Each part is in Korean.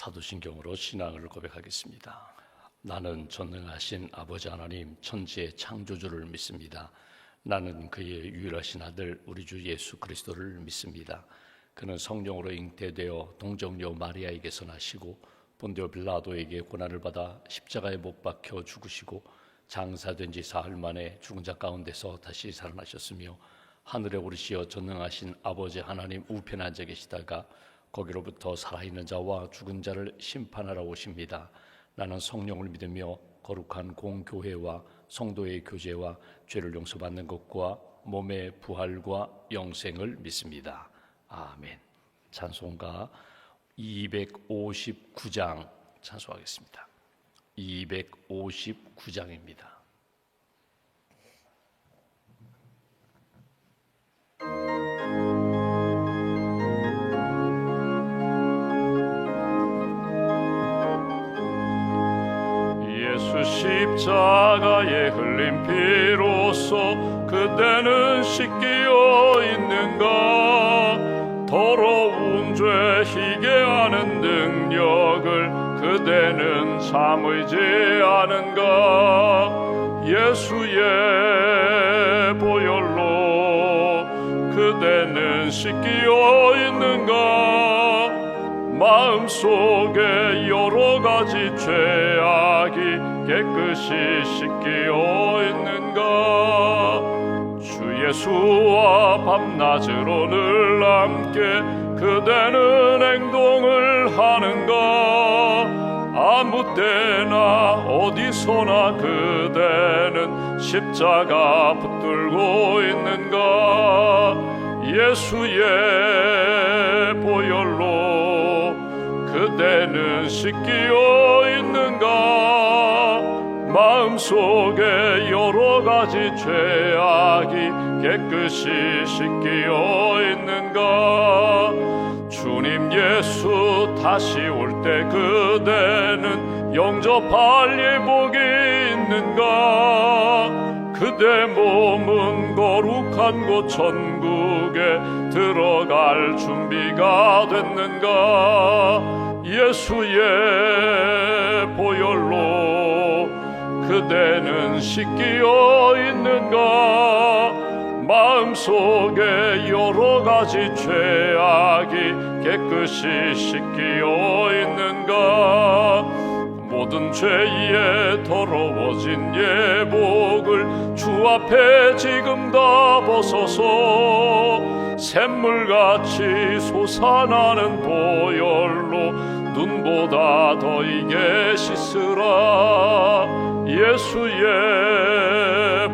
사도신경으로 신앙을 고백하겠습니다. 나는 전능하신 아버지 하나님 천지의 창조주를 믿습니다. 나는 그의 유일하신 아들 우리 주 예수 그리스도를 믿습니다. 그는 성령으로 잉태되어 동정녀 마리아에게서 나시고 본디오 빌라도에게 고난을 받아 십자가에 못 박혀 죽으시고 장사된 지 사흘 만에 죽은 자 가운데서 다시 살아나셨으며 하늘에 오르시어 전능하신 아버지 하나님 우편에 앉아 계시다가 거기로부터 살아있는 자와 죽은 자를 심판하러 오십니다. 나는 성령을 믿으며 거룩한 공교회와 성도의 교제와 죄를 용서받는 것과 몸의 부활과 영생을 믿습니다. 아멘. 찬송가 259장 찬송하겠습니다. 259장입니다. 십자가에 흘린 피로써 그대는 씻기어 있는가? 더러운 죄 희게 하는 능력을 그대는 참으지 않은가? 예수의 보혈로 그대는 씻기어 있는가? 마음속에 여러 가지 죄악이 깨끗이 씻기어 있는가? 주 예수와 밤낮으로 늘 함께 그대는 행동을 하는가? 아무 때나 어디서나 그대는 십자가 붙들고 있는가? 예수의 보혈로 그대는 씻기어 있는가? 마음속에 여러 가지 죄악이 깨끗이 씻기어 있는가? 주님 예수 다시 올 때 그대는 영접할 예복이 있는가? 그대 몸은 거룩한 곳 천국에 들어갈 준비가 됐는가? 예수의 보혈로 그대는 씻기어 있는가? 마음속에 여러 가지 죄악이 깨끗이 씻기어 있는가? 모든 죄에 더러워진 예복을 주 앞에 지금 다 벗어서 샘물같이 솟아나는 보혈로 눈보다 더 이게 씻으라. 예수의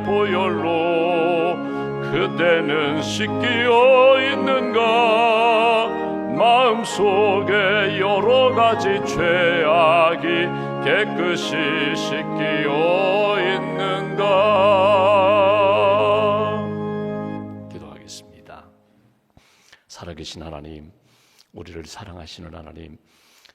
보혈로 그대는 씻기어 있는가? 마음속에 여러 가지 죄악이 깨끗이 씻기어 있는가? 기도하겠습니다. 살아계신 하나님, 우리를 사랑하시는 하나님,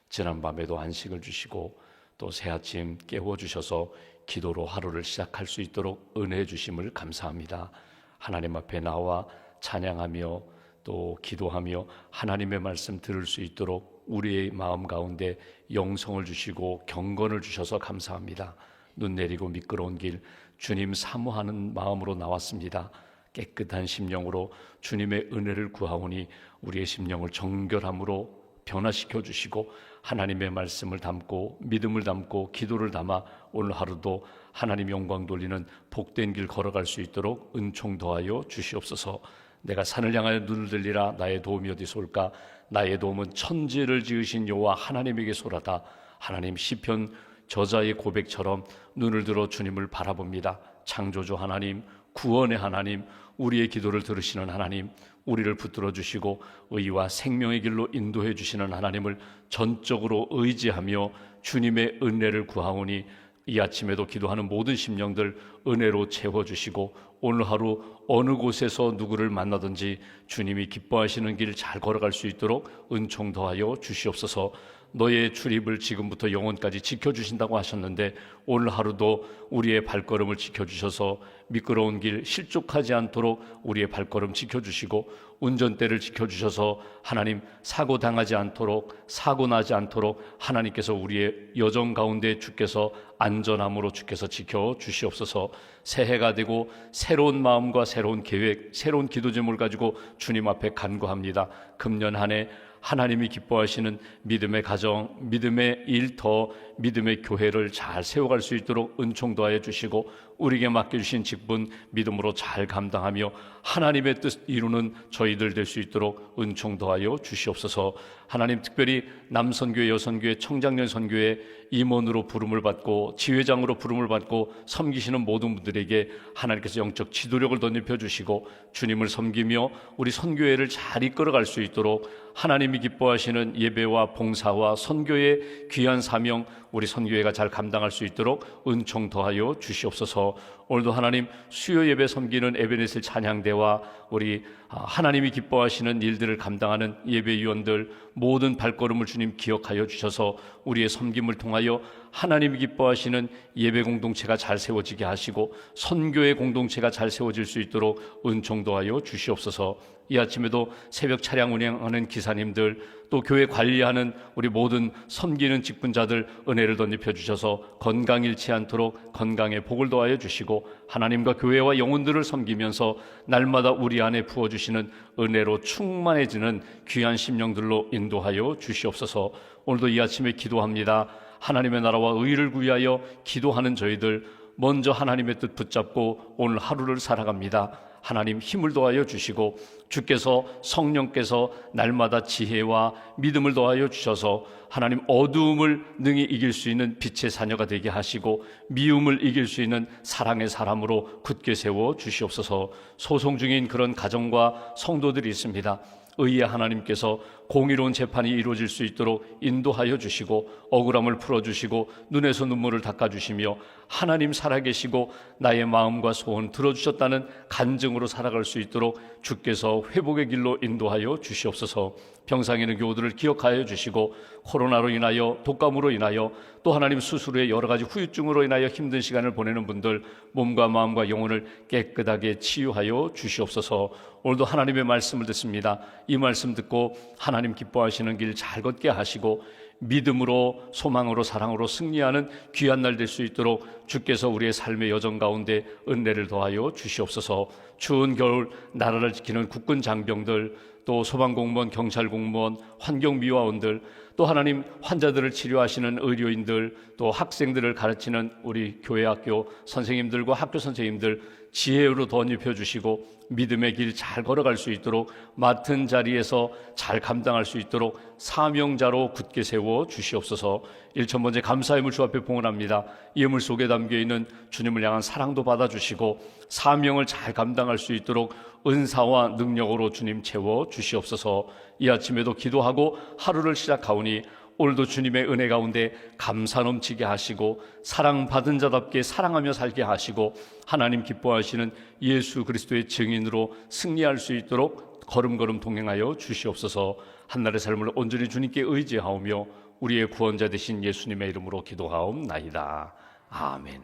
지난밤에도 안식을 주시고 또 새아침 깨워주셔서 기도로 하루를 시작할 수 있도록 은혜 주심을 감사합니다. 하나님 앞에 나와 찬양하며 또 기도하며 하나님의 말씀 들을 수 있도록 우리의 마음 가운데 영성을 주시고 경건을 주셔서 감사합니다. 눈 내리고 미끄러운 길 주님 사모하는 마음으로 나왔습니다. 깨끗한 심령으로 주님의 은혜를 구하오니 우리의 심령을 정결함으로 변화시켜 주시고 하나님의 말씀을 담고 믿음을 담고 기도를 담아 오늘 하루도 하나님 영광 돌리는 복된 길 걸어갈 수 있도록 은총 더하여 주시옵소서. 내가 산을 향하여 눈을 들리라. 나의 도움이 어디서 올까? 나의 도움은 천지를 지으신 여호와 하나님에게서라다. 하나님 시편 저자의 고백처럼 눈을 들어 주님을 바라봅니다. 창조주 하나님, 구원의 하나님, 우리의 기도를 들으시는 하나님, 우리를 붙들어 주시고 의와 생명의 길로 인도해 주시는 하나님을 전적으로 의지하며 주님의 은혜를 구하오니 이 아침에도 기도하는 모든 심령들 은혜로 채워주시고 오늘 하루 어느 곳에서 누구를 만나든지 주님이 기뻐하시는 길 잘 걸어갈 수 있도록 은총 더하여 주시옵소서. 너의 출입을 지금부터 영원까지 지켜주신다고 하셨는데 오늘 하루도 우리의 발걸음을 지켜주셔서 미끄러운 길 실족하지 않도록 우리의 발걸음 지켜주시고 운전대를 지켜주셔서 하나님 사고 당하지 않도록, 사고 나지 않도록 하나님께서 우리의 여정 가운데 주께서 안전함으로 주께서 지켜주시옵소서. 새해가 되고 새로운 마음과 새로운 계획, 새로운 기도 제목을 가지고 주님 앞에 간구합니다. 금년 한 해 하나님이 기뻐하시는 믿음의 가정, 믿음의 일터, 믿음의 교회를 잘 세워갈 수 있도록 은총 더하여 주시고, 우리에게 맡겨주신 직분 믿음으로 잘 감당하며 하나님의 뜻 이루는 저희들 될 수 있도록 은총 더하여 주시옵소서. 하나님, 특별히 남선교회, 여선교회, 청장년 선교회 임원으로 부름을 받고 지회장으로 부름을 받고 섬기시는 모든 분들에게 하나님께서 영적 지도력을 덧입혀 주시고 주님을 섬기며 우리 선교회를 잘 이끌어갈 수 있도록 하나님이 기뻐하시는 예배와 봉사와 선교의 귀한 사명 우리 선교회가 잘 감당할 수 있도록 은총 더하여 주시옵소서. 오늘도 하나님 수요 예배 섬기는 에베네셀 찬양대와 우리 하나님이 기뻐하시는 일들을 감당하는 예배위원들 모든 발걸음을 주님 기억하여 주셔서 우리의 섬김을 통하여 하나님이 기뻐하시는 예배 공동체가 잘 세워지게 하시고 선교의 공동체가 잘 세워질 수 있도록 은총 더하여 주시옵소서. 이 아침에도 새벽 차량 운행하는 기사님들, 또 교회 관리하는 우리 모든 섬기는 직분자들 은혜를 덧입혀 주셔서 건강 잃지 않도록 건강의 복을 더하여 주시고 하나님과 교회와 영혼들을 섬기면서 날마다 우리 안에 부어주시는 은혜로 충만해지는 귀한 심령들로 인도하여 주시옵소서. 오늘도 이 아침에 기도합니다. 하나님의 나라와 의를 구하여 기도하는 저희들 먼저 하나님의 뜻 붙잡고 오늘 하루를 살아갑니다. 하나님 힘을 더하여 주시고 주께서 성령께서 날마다 지혜와 믿음을 더하여 주셔서 하나님 어두움을 능히 이길 수 있는 빛의 자녀가 되게 하시고 미움을 이길 수 있는 사랑의 사람으로 굳게 세워 주시옵소서. 소송 중인 그런 가정과 성도들이 있습니다. 의의 하나님께서 공의로운 재판이 이루어질 수 있도록 인도하여 주시고 억울함을 풀어주시고 눈에서 눈물을 닦아주시며 하나님 살아계시고 나의 마음과 소원 들어주셨다는 간증으로 살아갈 수 있도록 주께서 회복의 길로 인도하여 주시옵소서. 병상에 있는 교우들을 기억하여 주시고 코로나로 인하여 독감으로 인하여 또 하나님 수술 후에 여러 가지 후유증으로 인하여 힘든 시간을 보내는 분들 몸과 마음과 영혼을 깨끗하게 치유하여 주시옵소서. 오늘도 하나님의 말씀을 듣습니다. 이 말씀 듣고 하나님 기뻐하시는 길 잘 걷게 하시고 믿음으로 소망으로 사랑으로 승리하는 귀한 날 될 수 있도록 주께서 우리의 삶의 여정 가운데 은혜를 더하여 주시옵소서. 추운 겨울 나라를 지키는 국군 장병들, 또 소방공무원, 경찰공무원, 환경미화원들, 또 하나님 환자들을 치료하시는 의료인들, 또 학생들을 가르치는 우리 교회 학교 선생님들과 학교 선생님들 지혜로 덧입혀 주시고 믿음의 길 잘 걸어갈 수 있도록 맡은 자리에서 잘 감당할 수 있도록 사명자로 굳게 세워 주시옵소서. 1,000번째 감사의 물 주 앞에 봉헌합니다. 이 물 속에 담겨있는 주님을 향한 사랑도 받아주시고 사명을 잘 감당할 수 있도록 은사와 능력으로 주님 채워 주시옵소서. 이 아침에도 기도하고 하루를 시작하오니 오늘도 주님의 은혜 가운데 감사 넘치게 하시고 사랑받은 자답게 사랑하며 살게 하시고 하나님 기뻐하시는 예수 그리스도의 증인으로 승리할 수 있도록 걸음걸음 동행하여 주시옵소서. 한날의 삶을 온전히 주님께 의지하오며 우리의 구원자 되신 예수님의 이름으로 기도하옵나이다. 아멘.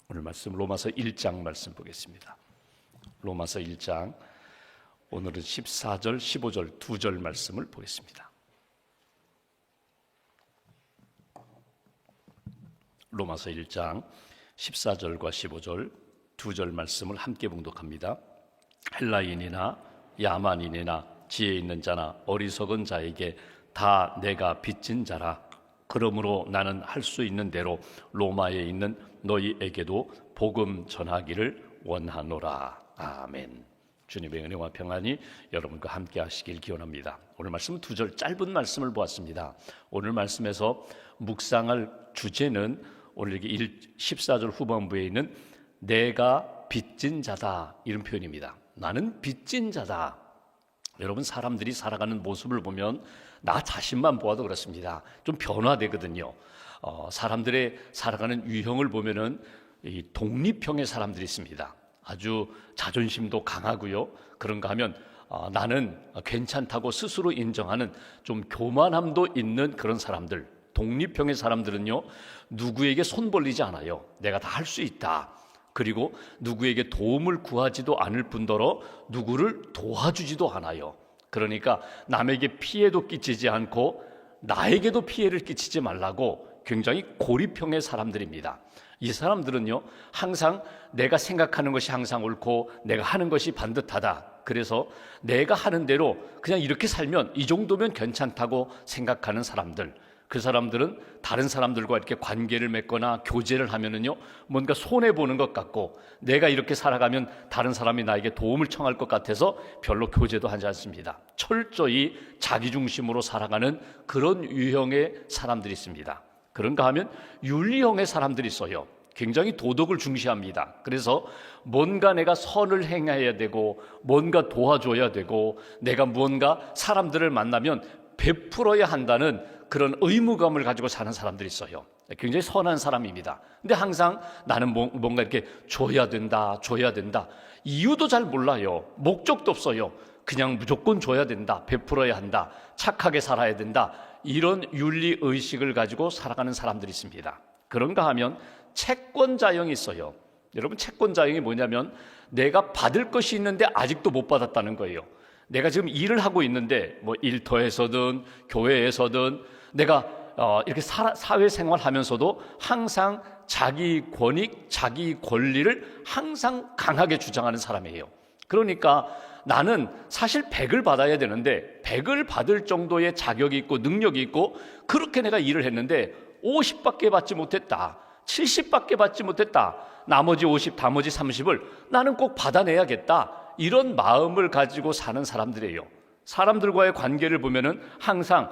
오늘 말씀 로마서 1장 말씀 보겠습니다. 로마서 1장 오늘은 14절 15절 2절 말씀을 보겠습니다. 로마서 1장 14절과 15절 2절 말씀을 함께 봉독합니다. 헬라인이나 야만인이나 지혜 있는 자나 어리석은 자에게 다 내가 빚진 자라. 그러므로 나는 할 수 있는 대로 로마에 있는 너희에게도 복음 전하기를 원하노라. 아멘. 주님의 은혜와 평안이 여러분과 함께 하시길 기원합니다. 오늘 말씀은 2절 짧은 말씀을 보았습니다. 오늘 말씀에서 묵상할 주제는 오늘 여기 14절 후반부에 있는 내가 빚진 자다 이런 표현입니다. 나는 빚진 자다. 여러분 사람들이 살아가는 모습을 보면 나 자신만 보아도 그렇습니다. 좀 변화되거든요. 사람들의 살아가는 유형을 보면은 이 독립형의 사람들이 있습니다. 아주 자존심도 강하고요. 그런가 하면 나는 괜찮다고 스스로 인정하는 좀 교만함도 있는 그런 사람들. 독립형의 사람들은요 누구에게 손 벌리지 않아요. 내가 다 할 수 있다. 그리고 누구에게 도움을 구하지도 않을 뿐더러 누구를 도와주지도 않아요. 그러니까 남에게 피해도 끼치지 않고 나에게도 피해를 끼치지 말라고 굉장히 고리평의 사람들입니다. 이 사람들은요, 항상 내가 생각하는 것이 항상 옳고 내가 하는 것이 반듯하다. 그래서 내가 하는 대로 그냥 이렇게 살면 이 정도면 괜찮다고 생각하는 사람들, 그 사람들은 다른 사람들과 이렇게 관계를 맺거나 교제를 하면은요, 뭔가 손해보는 것 같고 내가 이렇게 살아가면 다른 사람이 나에게 도움을 청할 것 같아서 별로 교제도 하지 않습니다. 철저히 자기중심으로 살아가는 그런 유형의 사람들이 있습니다. 그런가 하면 윤리형의 사람들이 있어요. 굉장히 도덕을 중시합니다. 그래서 뭔가 내가 선을 행해야 되고 뭔가 도와줘야 되고 내가 무언가 사람들을 만나면 베풀어야 한다는 그런 의무감을 가지고 사는 사람들이 있어요. 굉장히 선한 사람입니다. 근데 항상 나는 뭔가 이렇게 줘야 된다, 줘야 된다. 이유도 잘 몰라요. 목적도 없어요. 그냥 무조건 줘야 된다, 베풀어야 한다, 착하게 살아야 된다. 이런 윤리의식을 가지고 살아가는 사람들이 있습니다. 그런가 하면 채권자형이 있어요. 여러분, 채권자형이 뭐냐면 내가 받을 것이 있는데 아직도 못 받았다는 거예요. 내가 지금 일을 하고 있는데 뭐 일터에서든 교회에서든 내가 이렇게 사회생활 하면서도 항상 자기 권익, 자기 권리를 항상 강하게 주장하는 사람이에요. 그러니까 나는 사실 100을 받아야 되는데 100을 받을 정도의 자격이 있고 능력이 있고 그렇게 내가 일을 했는데 50밖에 받지 못했다, 70밖에 받지 못했다, 나머지 50, 나머지 30을 나는 꼭 받아내야겠다, 이런 마음을 가지고 사는 사람들이에요. 사람들과의 관계를 보면은 항상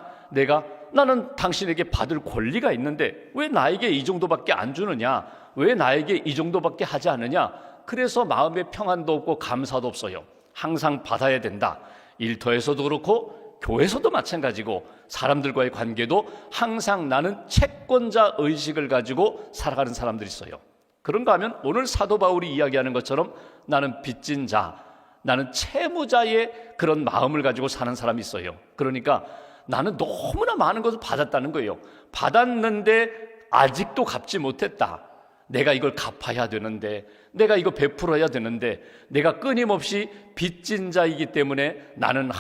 나는 당신에게 받을 권리가 있는데 왜 나에게 이 정도밖에 안 주느냐, 왜 나에게 이 정도밖에 하지 않느냐. 그래서 마음의 평안도 없고 감사도 없어요. 항상 받아야 된다. 일터에서도 그렇고 교회에서도 마찬가지고 사람들과의 관계도 항상 나는 채권자 의식을 가지고 살아가는 사람들이 있어요. 그런가 하면 오늘 사도 바울이 이야기하는 것처럼 나는 빚진 자, 나는 채무자의 그런 마음을 가지고 사는 사람이 있어요. 그러니까 나는 너무나 많은 것을 받았다는 거예요. 받았는데 아직도 갚지 못했다. 내가 이걸 갚아야 되는데, 내가 이거 베풀어야 되는데, 내가 끊임없이 빚진 자이기 때문에 나는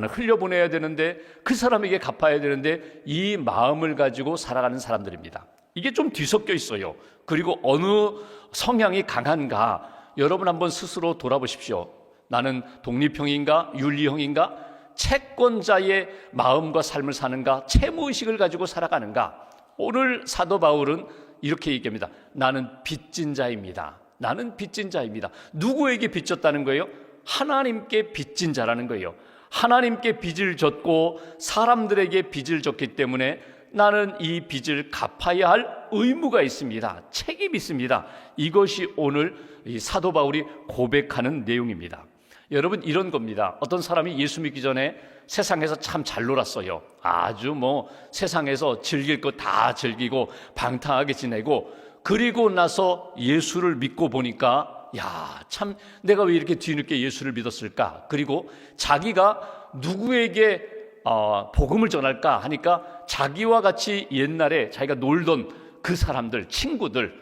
흘려보내야 되는데, 그 사람에게 갚아야 되는데, 이 마음을 가지고 살아가는 사람들입니다. 이게 좀 뒤섞여 있어요. 그리고 어느 성향이 강한가, 여러분 한번 스스로 돌아보십시오. 나는 독립형인가, 윤리형인가, 채권자의 마음과 삶을 사는가, 채무의식을 가지고 살아가는가. 오늘 사도 바울은 이렇게 얘기합니다. 나는 빚진 자입니다. 나는 빚진 자입니다. 누구에게 빚졌다는 거예요? 하나님께 빚진 자라는 거예요. 하나님께 빚을 졌고 사람들에게 빚을 졌기 때문에 나는 이 빚을 갚아야 할 의무가 있습니다. 책임이 있습니다. 이것이 오늘 이 사도 바울이 고백하는 내용입니다. 여러분, 이런 겁니다. 어떤 사람이 예수 믿기 전에 세상에서 참 잘 놀았어요. 아주 세상에서 즐길 거 다 즐기고 방탕하게 지내고, 그리고 나서 예수를 믿고 보니까 참 내가 왜 이렇게 뒤늦게 예수를 믿었을까? 그리고 자기가 누구에게 복음을 전할까 하니까 자기와 같이 옛날에 자기가 놀던 그 사람들, 친구들,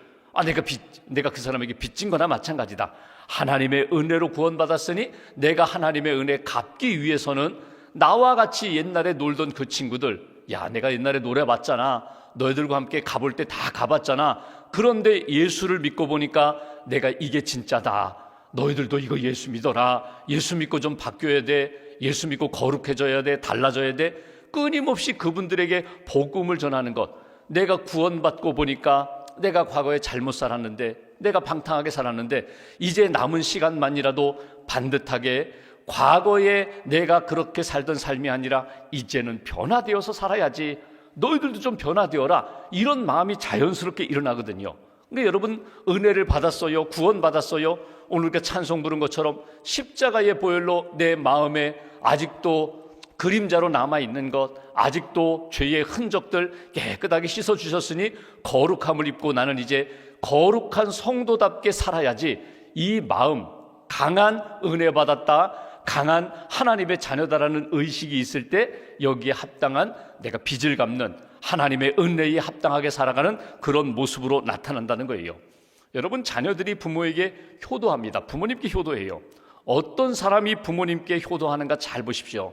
내가 그 사람에게 빚진 거나 마찬가지다. 하나님의 은혜로 구원받았으니 내가 하나님의 은혜 갚기 위해서는 나와 같이 옛날에 놀던 그 친구들, 내가 옛날에 노래봤잖아, 너희들과 함께 가볼 때 다 가봤잖아. 그런데 예수를 믿고 보니까 내가 이게 진짜다. 너희들도 이거 예수 믿어라. 예수 믿고 좀 바뀌어야 돼. 예수 믿고 거룩해져야 돼. 달라져야 돼. 끊임없이 그분들에게 복음을 전하는 것. 내가 구원받고 보니까 내가 과거에 잘못 살았는데, 내가 방탕하게 살았는데 이제 남은 시간만이라도 반듯하게 과거에 내가 그렇게 살던 삶이 아니라 이제는 변화되어서 살아야지. 너희들도 좀 변화되어라. 이런 마음이 자연스럽게 일어나거든요. 근데 여러분, 은혜를 받았어요. 구원받았어요. 오늘 그 찬송 부른 것처럼 십자가의 보혈로 내 마음에 아직도 그림자로 남아있는 것, 아직도 죄의 흔적들 깨끗하게 씻어주셨으니 거룩함을 입고 나는 이제 거룩한 성도답게 살아야지. 이 마음, 강한 은혜 받았다, 강한 하나님의 자녀다라는 의식이 있을 때 여기에 합당한, 내가 빚을 갚는 하나님의 은혜에 합당하게 살아가는 그런 모습으로 나타난다는 거예요. 여러분, 자녀들이 부모에게 효도합니다. 부모님께 효도해요. 어떤 사람이 부모님께 효도하는가 잘 보십시오.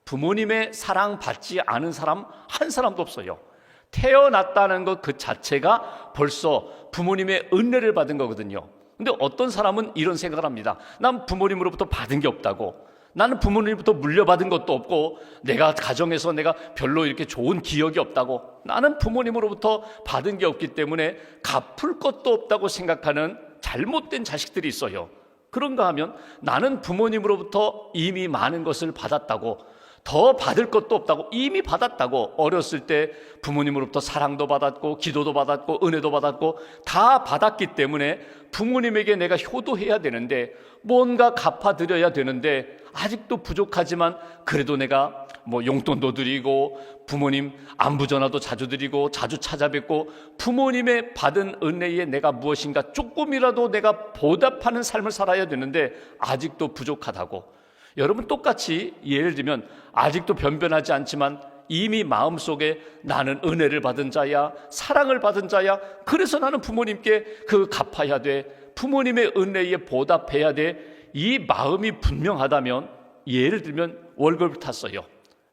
부모님의 사랑 받지 않은 사람 한 사람도 없어요. 태어났다는 것 그 자체가 벌써 부모님의 은혜를 받은 거거든요. 근데 어떤 사람은 이런 생각을 합니다. 난 부모님으로부터 받은 게 없다고. 나는 부모님부터 물려받은 것도 없고 내가 가정에서 내가 별로 이렇게 좋은 기억이 없다고. 나는 부모님으로부터 받은 게 없기 때문에 갚을 것도 없다고 생각하는 잘못된 자식들이 있어요. 그런가 하면 나는 부모님으로부터 이미 많은 것을 받았다고, 더 받을 것도 없다고, 이미 받았다고. 어렸을 때 부모님으로부터 사랑도 받았고 기도도 받았고 은혜도 받았고 다 받았기 때문에 부모님에게 내가 효도해야 되는데, 뭔가 갚아드려야 되는데 아직도 부족하지만 그래도 내가 용돈도 드리고 부모님 안부 전화도 자주 드리고 자주 찾아뵙고 부모님의 받은 은혜에 내가 무엇인가 조금이라도 내가 보답하는 삶을 살아야 되는데 아직도 부족하다고. 여러분, 똑같이 예를 들면 아직도 변변하지 않지만 이미 마음속에 나는 은혜를 받은 자야, 사랑을 받은 자야, 그래서 나는 부모님께 그 갚아야 돼, 부모님의 은혜에 보답해야 돼, 이 마음이 분명하다면, 예를 들면 월급을 탔어요.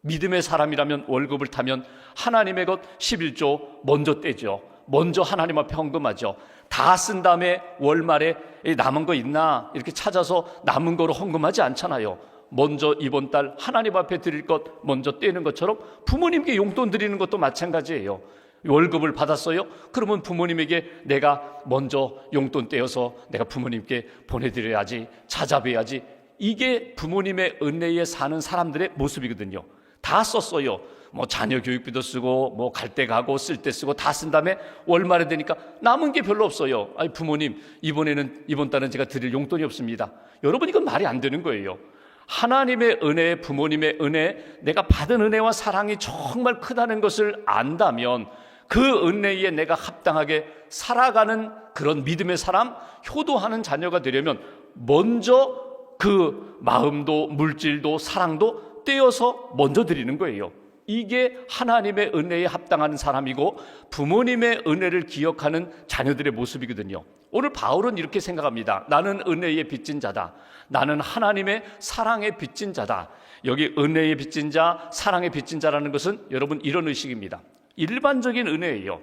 믿음의 사람이라면 월급을 타면 하나님의 것 11조 먼저 떼죠. 먼저 하나님 앞에 헌금하죠. 다 쓴 다음에 월말에 남은 거 있나 이렇게 찾아서 남은 거로 헌금하지 않잖아요. 먼저 이번 달 하나님 앞에 드릴 것 먼저 떼는 것처럼 부모님께 용돈 드리는 것도 마찬가지예요. 월급을 받았어요? 그러면 부모님에게 내가 먼저 용돈 떼어서 내가 부모님께 보내드려야지, 찾아뵈야지. 이게 부모님의 은혜에 사는 사람들의 모습이거든요. 다 썼어요. 자녀 교육비도 쓰고 갈 때 가고 쓸 때 쓰고 다 쓴 다음에 월말에 되니까 남은 게 별로 없어요. 아니, 부모님 이번 달은 제가 드릴 용돈이 없습니다. 여러분, 이건 말이 안 되는 거예요. 하나님의 은혜, 부모님의 은혜, 내가 받은 은혜와 사랑이 정말 크다는 것을 안다면 그 은혜에 내가 합당하게 살아가는 그런 믿음의 사람, 효도하는 자녀가 되려면 먼저 그 마음도 물질도 사랑도 떼어서 먼저 드리는 거예요. 이게 하나님의 은혜에 합당한 사람이고 부모님의 은혜를 기억하는 자녀들의 모습이거든요. 오늘 바울은 이렇게 생각합니다. 나는 은혜에 빚진 자다. 나는 하나님의 사랑에 빚진 자다. 여기 은혜에 빚진 자, 사랑에 빚진 자라는 것은 여러분 이런 의식입니다. 일반적인 은혜예요.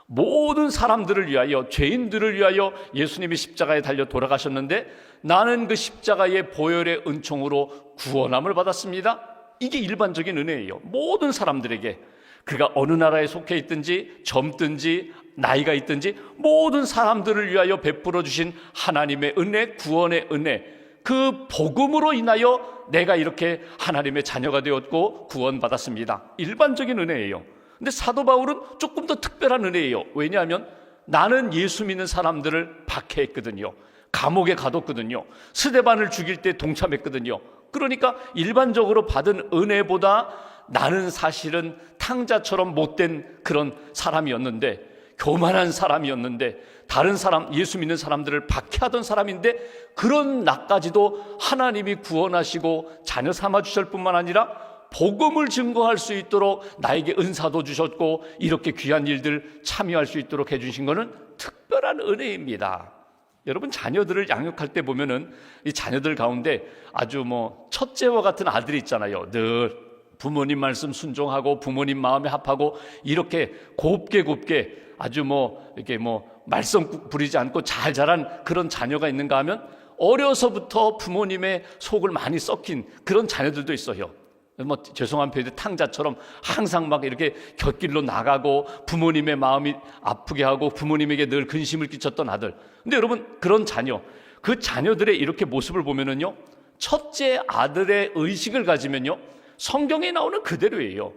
모든 사람들을 위하여, 죄인들을 위하여 예수님이 십자가에 달려 돌아가셨는데 나는 그 십자가의 보혈의 은총으로 구원함을 받았습니다. 이게 일반적인 은혜예요. 모든 사람들에게, 그가 어느 나라에 속해 있든지 젊든지 나이가 있든지 모든 사람들을 위하여 베풀어 주신 하나님의 은혜, 구원의 은혜, 그 복음으로 인하여 내가 이렇게 하나님의 자녀가 되었고 구원받았습니다. 일반적인 은혜예요. 근데 사도 바울은 조금 더 특별한 은혜예요. 왜냐하면 나는 예수 믿는 사람들을 박해했거든요. 감옥에 가뒀거든요. 스데반을 죽일 때 동참했거든요. 그러니까 일반적으로 받은 은혜보다 나는 사실은 탕자처럼 못된 그런 사람이었는데, 교만한 사람이었는데, 다른 사람, 예수 믿는 사람들을 박해하던 사람인데, 그런 나까지도 하나님이 구원하시고 자녀 삼아 주실 뿐만 아니라 복음을 증거할 수 있도록 나에게 은사도 주셨고 이렇게 귀한 일들 참여할 수 있도록 해주신 것은 특별한 은혜입니다. 여러분, 자녀들을 양육할 때 보면은 이 자녀들 가운데 아주 첫째와 같은 아들이 있잖아요. 늘 부모님 말씀 순종하고 부모님 마음에 합하고 이렇게 곱게 아주 이렇게 말썽 부리지 않고 잘 자란 그런 자녀가 있는가 하면 어려서부터 부모님의 속을 많이 썩힌 그런 자녀들도 있어요. 죄송한 표현인데 탕자처럼 항상 막 이렇게 곁길로 나가고 부모님의 마음이 아프게 하고 부모님에게 늘 근심을 끼쳤던 아들. 근데 여러분, 그런 자녀, 그 자녀들의 이렇게 모습을 보면은요, 첫째 아들의 의식을 가지면요, 성경에 나오는 그대로예요.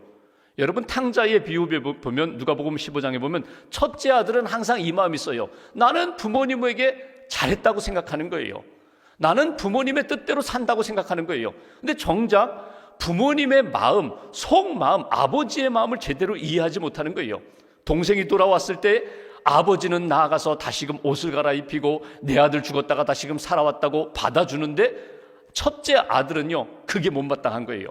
여러분, 탕자의 비유에 보면, 누가복음 15장에 보면 첫째 아들은 항상 이 마음이 있어요. 나는 부모님에게 잘했다고 생각하는 거예요. 나는 부모님의 뜻대로 산다고 생각하는 거예요. 근데 정작 부모님의 마음, 속마음, 아버지의 마음을 제대로 이해하지 못하는 거예요. 동생이 돌아왔을 때 아버지는 나아가서 다시금 옷을 갈아입히고 내 아들 죽었다가 다시금 살아왔다고 받아주는데 첫째 아들은요, 그게 못마땅한 거예요.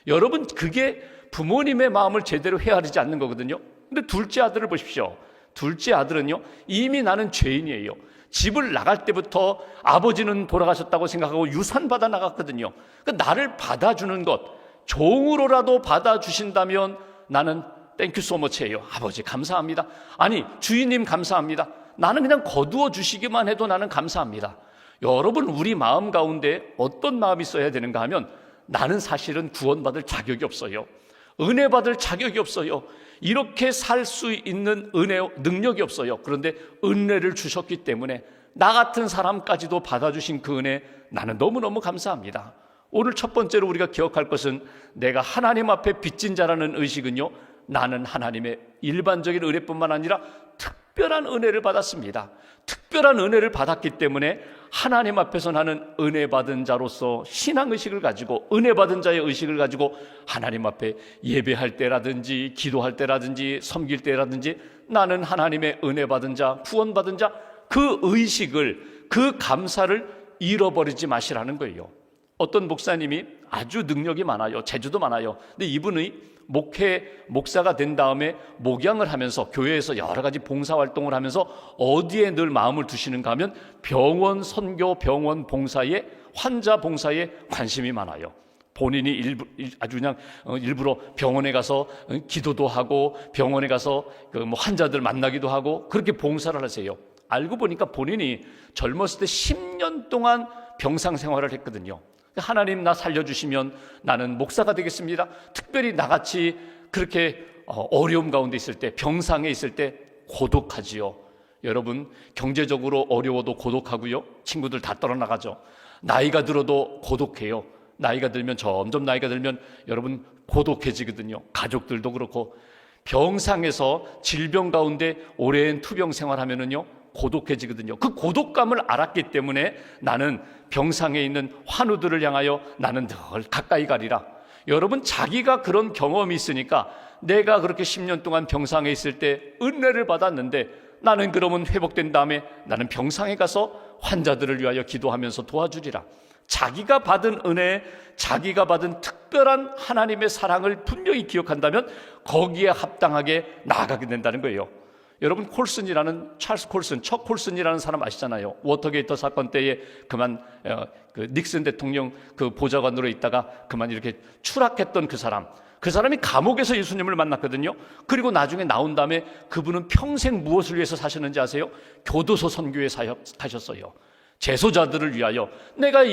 여러분, 그게 부모님의 마음을 제대로 헤아리지 않는 거거든요. 근데 둘째 아들을 보십시오. 둘째 아들은요, 이미 나는 죄인이에요. 집을 나갈 때부터 아버지는 돌아가셨다고 생각하고 유산 받아 나갔거든요. 그러니까 나를 받아주는 것, 종으로라도 받아주신다면 나는 땡큐 소머치예요. 아버지 감사합니다. 아니 주인님 감사합니다. 나는 그냥 거두어 주시기만 해도 나는 감사합니다. 여러분, 우리 마음 가운데 어떤 마음이 있어야 되는가 하면, 나는 사실은 구원받을 자격이 없어요. 은혜 받을 자격이 없어요. 이렇게 살 수 있는 은혜, 능력이 없어요. 그런데 은혜를 주셨기 때문에 나 같은 사람까지도 받아주신 그 은혜, 나는 너무너무 감사합니다. 오늘 첫 번째로 우리가 기억할 것은, 내가 하나님 앞에 빚진 자라는 의식은요, 나는 하나님의 일반적인 은혜뿐만 아니라 특별한 은혜를 받았습니다. 특별한 은혜를 받았기 때문에 하나님 앞에서 나는 은혜 받은 자로서 신앙의식을 가지고, 은혜 받은 자의 의식을 가지고 하나님 앞에 예배할 때라든지 기도할 때라든지 섬길 때라든지, 나는 하나님의 은혜 받은 자, 구원받은 자, 그 의식을, 그 감사를 잃어버리지 마시라는 거예요. 어떤 목사님이 아주 능력이 많아요. 재주도 많아요. 근데 이분이 목사가 된 다음에 목양을 하면서 교회에서 여러 가지 봉사활동을 하면서 어디에 늘 마음을 두시는가 하면, 병원 선교, 병원 봉사에, 환자 봉사에 관심이 많아요. 본인이 아주 그냥 일부러 병원에 가서 기도도 하고, 병원에 가서 환자들 만나기도 하고, 그렇게 봉사를 하세요. 알고 보니까 본인이 젊었을 때 10년 동안 병상 생활을 했거든요. 하나님, 나 살려주시면 나는 목사가 되겠습니다. 특별히 나같이 그렇게 어려움 가운데 있을 때, 병상에 있을 때 고독하지요. 여러분, 경제적으로 어려워도 고독하고요, 친구들 다 떠나가죠. 나이가 들어도 고독해요. 나이가 들면, 점점 나이가 들면 여러분 고독해지거든요. 가족들도 그렇고. 병상에서 질병 가운데 오랜 투병 생활하면은요, 고독해지거든요. 그 고독감을 알았기 때문에 나는 병상에 있는 환우들을 향하여 나는 늘 가까이 가리라. 여러분, 자기가 그런 경험이 있으니까, 내가 그렇게 10년 동안 병상에 있을 때 은혜를 받았는데, 나는 그러면 회복된 다음에 나는 병상에 가서 환자들을 위하여 기도하면서 도와주리라. 자기가 받은 은혜, 자기가 받은 특별한 하나님의 사랑을 분명히 기억한다면 거기에 합당하게 나아가게 된다는 거예요. 여러분, 찰스 콜슨, 척 콜슨이라는 사람 아시잖아요. 워터게이트 사건 때에 닉슨 대통령 보좌관으로 있다가 그만 이렇게 추락했던 그 사람이 감옥에서 예수님을 만났거든요. 그리고 나중에 나온 다음에 그분은 평생 무엇을 위해서 사셨는지 아세요? 교도소 선교에 사셨어요. 재소자들을 위하여. 내가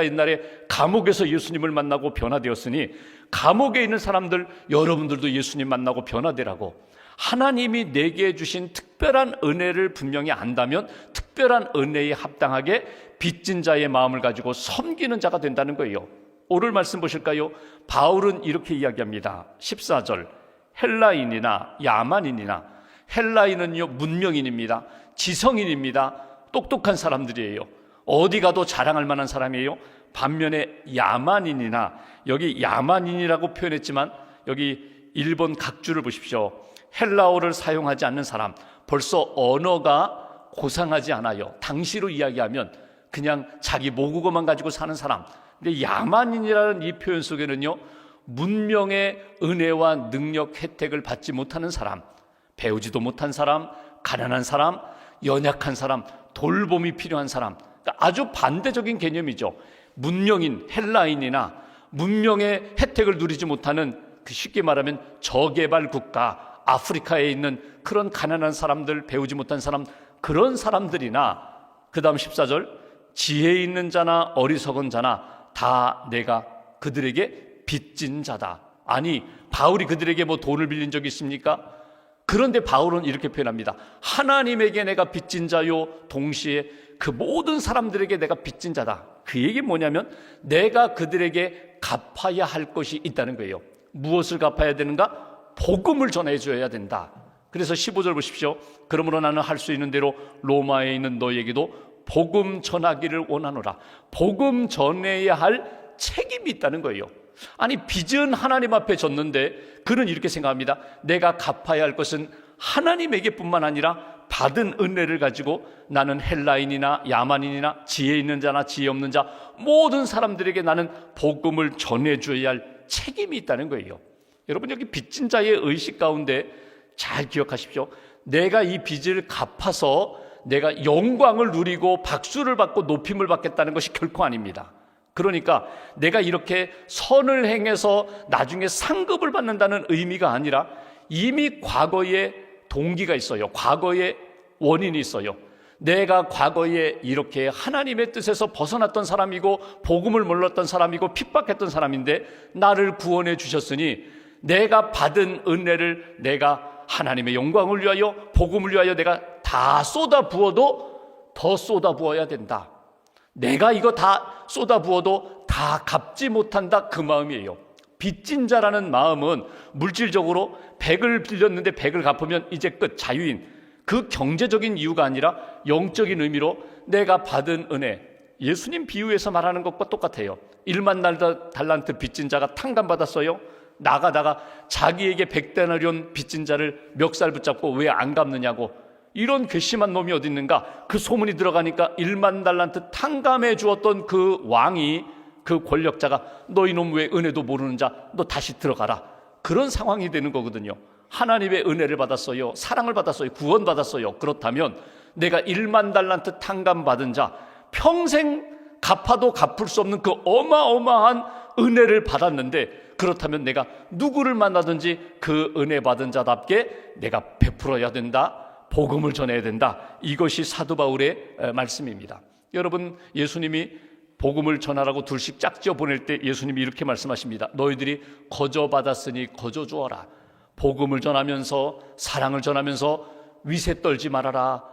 옛날에 감옥에서 예수님을 만나고 변화되었으니, 감옥에 있는 사람들, 여러분들도 예수님 만나고 변화되라고. 하나님이 내게 주신 특별한 은혜를 분명히 안다면, 특별한 은혜에 합당하게 빚진 자의 마음을 가지고 섬기는 자가 된다는 거예요. 오늘 말씀 보실까요? 바울은 이렇게 이야기합니다. 14절, 헬라인이나 야만인이나, 헬라인은요 문명인입니다. 지성인입니다. 똑똑한 사람들이에요. 어디 가도 자랑할 만한 사람이에요. 반면에 야만인이나, 여기 야만인이라고 표현했지만 여기 일본 각주를 보십시오. 헬라어를 사용하지 않는 사람, 벌써 언어가 고상하지 않아요. 당시로 이야기하면 그냥 자기 모국어만 가지고 사는 사람. 근데 야만인이라는 이 표현 속에는요, 문명의 은혜와 능력, 혜택을 받지 못하는 사람, 배우지도 못한 사람, 가난한 사람, 연약한 사람, 돌봄이 필요한 사람, 그러니까 아주 반대적인 개념이죠. 문명인, 헬라인이나 문명의 혜택을 누리지 못하는, 쉽게 말하면 저개발 국가, 아프리카에 있는 그런 가난한 사람들, 배우지 못한 사람, 그런 사람들이나, 그 다음 14절, 지혜 있는 자나 어리석은 자나 다 내가 그들에게 빚진 자다. 아니, 바울이 그들에게 뭐 돈을 빌린 적이 있습니까? 그런데 바울은 이렇게 표현합니다. 하나님에게 내가 빚진 자요, 동시에 그 모든 사람들에게 내가 빚진 자다. 그 얘기 뭐냐면, 내가 그들에게 갚아야 할 것이 있다는 거예요. 무엇을 갚아야 되는가? 복음을 전해줘야 된다. 그래서 15절 보십시오. 그러므로 나는 할 수 있는 대로 로마에 있는 너에게도 복음 전하기를 원하노라. 복음 전해야 할 책임이 있다는 거예요. 아니, 빚은 하나님 앞에 졌는데 그는 이렇게 생각합니다. 내가 갚아야 할 것은 하나님에게 뿐만 아니라 받은 은혜를 가지고 나는 헬라인이나 야만인이나 지혜 있는 자나 지혜 없는 자, 모든 사람들에게 나는 복음을 전해줘야 할 책임이 있다는 거예요. 여러분, 여기 빚진 자의 의식 가운데 잘 기억하십시오. 내가 이 빚을 갚아서 내가 영광을 누리고 박수를 받고 높임을 받겠다는 것이 결코 아닙니다. 그러니까 내가 이렇게 선을 행해서 나중에 상급을 받는다는 의미가 아니라 이미 과거에 동기가 있어요. 과거에 원인이 있어요. 내가 과거에 이렇게 하나님의 뜻에서 벗어났던 사람이고 복음을 몰랐던 사람이고 핍박했던 사람인데 나를 구원해 주셨으니 내가 받은 은혜를 내가 하나님의 영광을 위하여 복음을 위하여 내가 다 쏟아 부어도 더 쏟아 부어야 된다. 내가 이거 다 쏟아 부어도 다 갚지 못한다, 그 마음이에요. 빚진 자라는 마음은 물질적으로 100을 빌렸는데 100을 갚으면 이제 끝, 자유인, 그 경제적인 이유가 아니라 영적인 의미로 내가 받은 은혜, 예수님 비유에서 말하는 것과 똑같아요. 1만 달란트 빚진 자가 탕감받았어요. 나가다가 자기에게 100데나리온 빚진 자를 멱살 붙잡고 왜 안 갚느냐고, 이런 괘씸한 놈이 어디 있는가. 그 소문이 들어가니까 1만 달란트 탕감해 주었던 그 왕이, 그 권력자가 너 이놈 왜 은혜도 모르는 자, 너 다시 들어가라, 그런 상황이 되는 거거든요. 하나님의 은혜를 받았어요. 사랑을 받았어요. 구원받았어요. 그렇다면 내가 1만 달란트 탕감받은 자, 평생 갚아도 갚을 수 없는 그 어마어마한 은혜를 받았는데, 그렇다면 내가 누구를 만나든지 그 은혜 받은 자답게 내가 베풀어야 된다. 복음을 전해야 된다. 이것이 사도 바울의 말씀입니다. 여러분, 예수님이 복음을 전하라고 둘씩 짝지어 보낼 때 예수님이 이렇게 말씀하십니다. 너희들이 거저 받았으니 거저 주어라. 복음을 전하면서, 사랑을 전하면서 위세 떨지 말아라.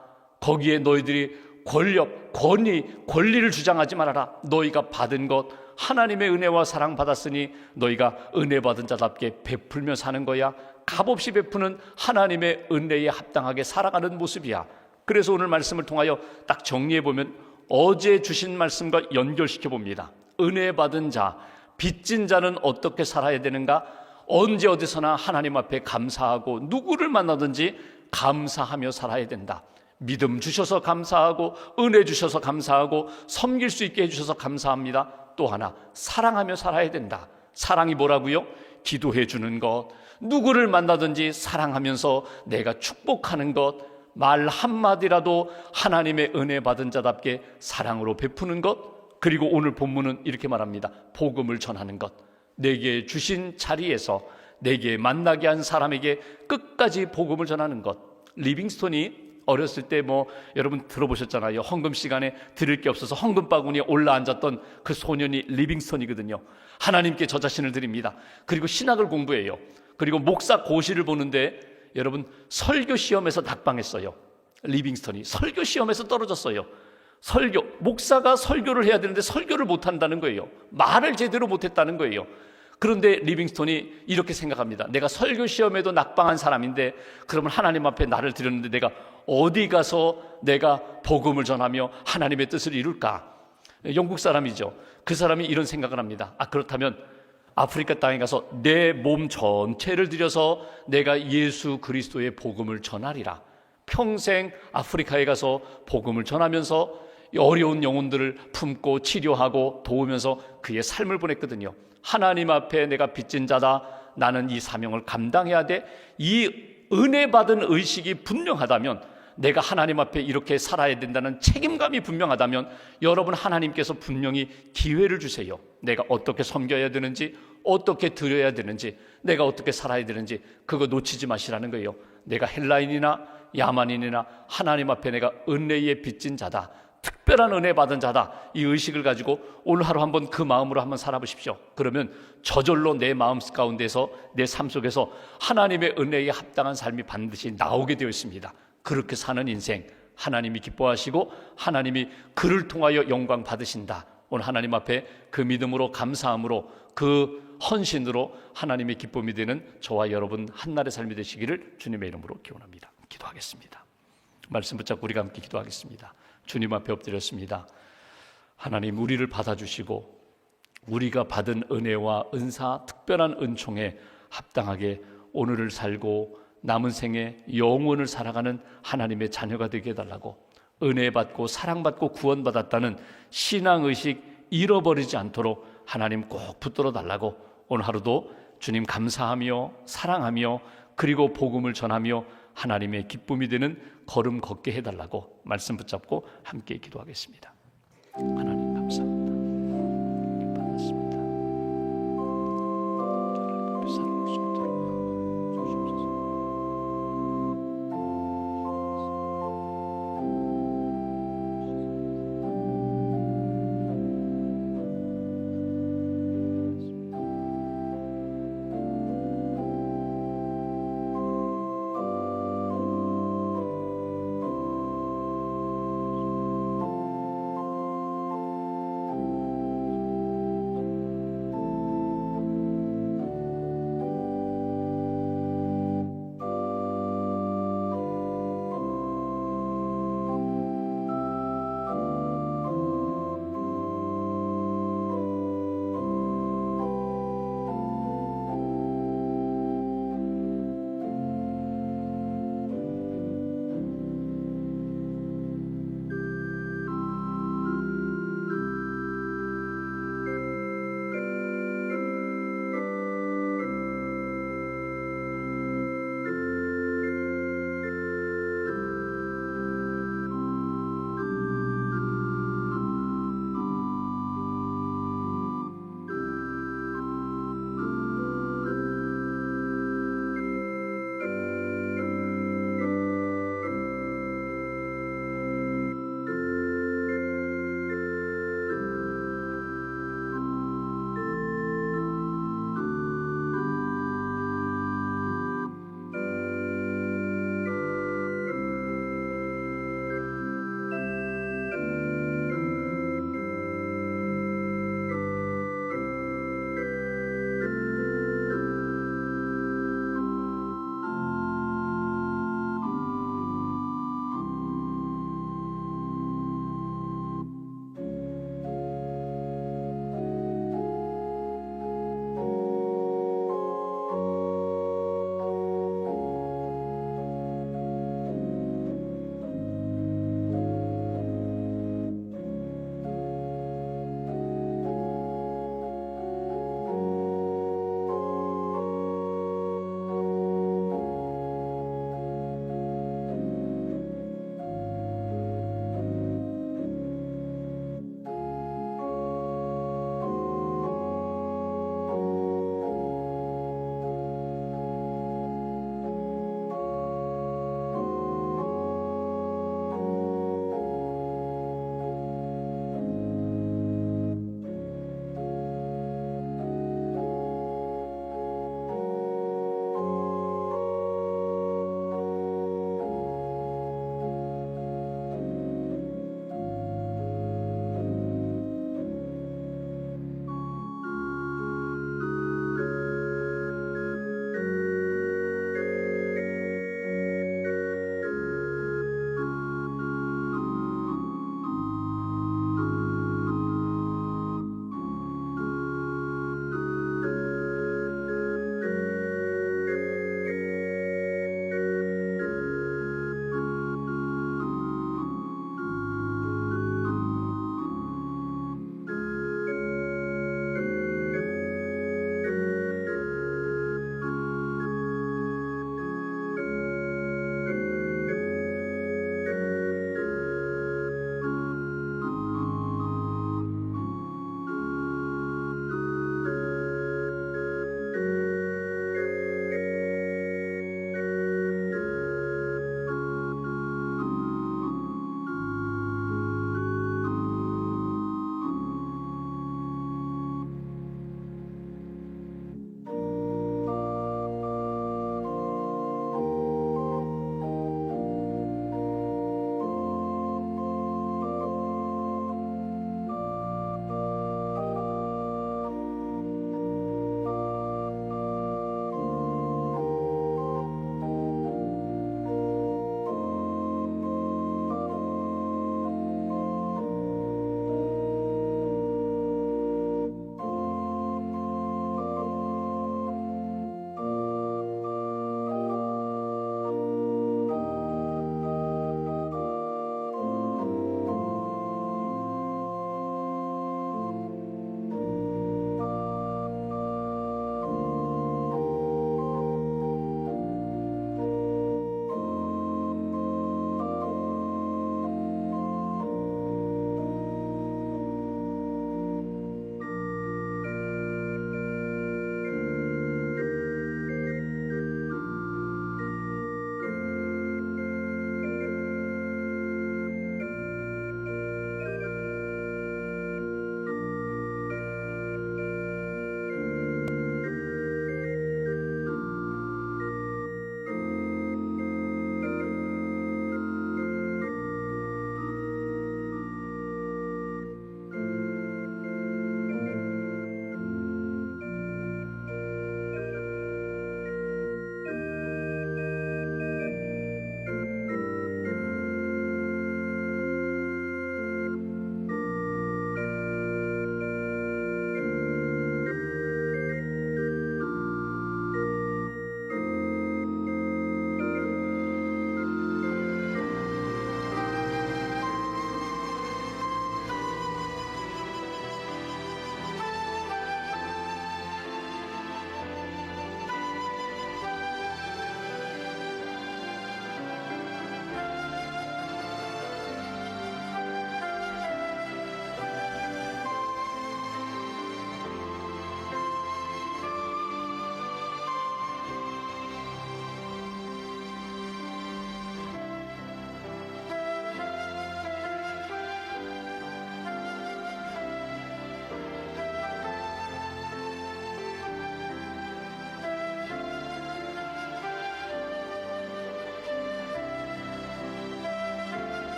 거기에 너희들이 권력, 권리를 주장하지 말아라. 너희가 받은 것, 하나님의 은혜와 사랑 받았으니 너희가 은혜 받은 자답게 베풀며 사는 거야. 값없이 베푸는 하나님의 은혜에 합당하게 살아가는 모습이야. 그래서 오늘 말씀을 통하여 딱 정리해보면 어제 주신 말씀과 연결시켜 봅니다. 은혜 받은 자, 빚진 자는 어떻게 살아야 되는가? 언제 어디서나 하나님 앞에 감사하고 누구를 만나든지 감사하며 살아야 된다. 믿음 주셔서 감사하고 은혜 주셔서 감사하고 섬길 수 있게 해주셔서 감사합니다. 또 하나, 사랑하며 살아야 된다. 사랑이 뭐라고요? 기도해 주는 것, 누구를 만나든지 사랑하면서 내가 축복하는 것, 말 한마디라도 하나님의 은혜 받은 자답게 사랑으로 베푸는 것, 그리고 오늘 본문은 이렇게 말합니다. 복음을 전하는 것. 내게 주신 자리에서 내게 만나게 한 사람에게 끝까지 복음을 전하는 것. 리빙스톤이 어렸을 때 여러분 들어보셨잖아요. 헌금 시간에 드릴 게 없어서 헌금 바구니에 올라앉았던 그 소년이 리빙스톤이거든요. 하나님께 저 자신을 드립니다. 그리고 신학을 공부해요. 그리고 목사 고시를 보는데 여러분 설교 시험에서 낙방했어요. 리빙스톤이 설교 시험에서 떨어졌어요. 목사가 설교를 해야 되는데 설교를 못한다는 거예요. 말을 제대로 못했다는 거예요. 그런데 리빙스톤이 이렇게 생각합니다. 내가 설교 시험에도 낙방한 사람인데 그러면 하나님 앞에 나를 드렸는데 내가 어디 가서 내가 복음을 전하며 하나님의 뜻을 이룰까? 영국 사람이죠. 그 사람이 이런 생각을 합니다. 그렇다면 아프리카 땅에 가서 내 몸 전체를 들여서 내가 예수 그리스도의 복음을 전하리라. 평생 아프리카에 가서 복음을 전하면서 어려운 영혼들을 품고 치료하고 도우면서 그의 삶을 보냈거든요. 하나님 앞에 내가 빚진 자다. 나는 이 사명을 감당해야 돼. 이 은혜 받은 의식이 분명하다면, 내가 하나님 앞에 이렇게 살아야 된다는 책임감이 분명하다면 여러분, 하나님께서 분명히 기회를 주세요. 내가 어떻게 섬겨야 되는지, 어떻게 드려야 되는지, 내가 어떻게 살아야 되는지 그거 놓치지 마시라는 거예요. 내가 헬라인이나 야만인이나 하나님 앞에 내가 은혜에 빚진 자다, 특별한 은혜 받은 자다, 이 의식을 가지고 오늘 하루 한번 그 마음으로 한번 살아보십시오. 그러면 저절로 내 마음 가운데서, 내 삶 속에서 하나님의 은혜에 합당한 삶이 반드시 나오게 되어 있습니다. 그렇게 사는 인생 하나님이 기뻐하시고 하나님이 그를 통하여 영광 받으신다. 오늘 하나님 앞에 그 믿음으로, 감사함으로, 그 헌신으로 하나님의 기쁨이 되는 저와 여러분 한날의 삶이 되시기를 주님의 이름으로 기원합니다. 기도하겠습니다. 말씀 붙잡고 우리가 함께 기도하겠습니다. 주님 앞에 엎드렸습니다. 하나님, 우리를 받아주시고 우리가 받은 은혜와 은사, 특별한 은총에 합당하게 오늘을 살고 남은 생에 영원을 살아가는 하나님의 자녀가 되게 해달라고, 은혜 받고 사랑받고 구원받았다는 신앙의식 잃어버리지 않도록 하나님 꼭 붙들어 달라고, 오늘 하루도 주님 감사하며 사랑하며 그리고 복음을 전하며 하나님의 기쁨이 되는 걸음 걷게 해달라고 말씀 붙잡고 함께 기도하겠습니다. 하나님